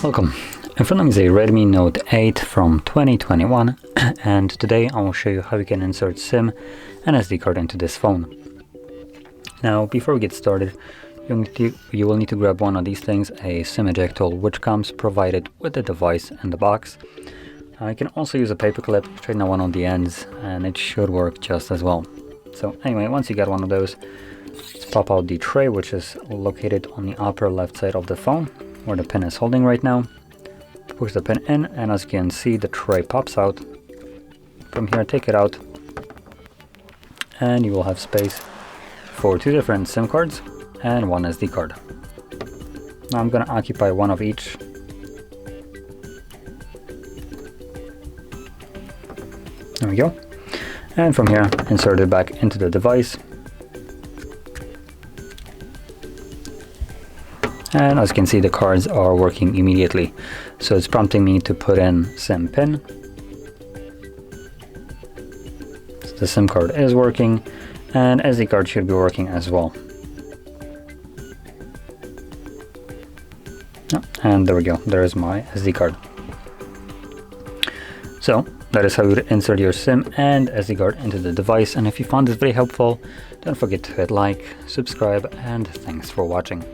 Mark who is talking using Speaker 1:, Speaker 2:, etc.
Speaker 1: Welcome. In front of me is a Redmi Note 8 from 2021 and today I will show you how you can insert SIM and SD card into this phone. Now before we get started, you will need to grab one of these things, a SIM eject tool, which comes provided with the device in the box. You can also use a paper clip, straighten out one on the ends, and it should work just as well. So anyway, once you get one of those, let's pop out the tray, which is located on the upper left side of the phone, where the pin is holding right now. Push the pin in, and as you can see, the tray pops out. From here, take it out, and you will have space for two different SIM cards and one SD card. Now I'm going to occupy one of each. There we go. And from here, insert it back into the device. And as you can see, the cards are working immediately. So it's prompting me to put in SIM pin. So the SIM card is working, and SD card should be working as well. And there we go, there is my SD card. So that is how you insert your SIM and SD card into the device. And if you found this very helpful, don't forget to hit like, subscribe, and thanks for watching.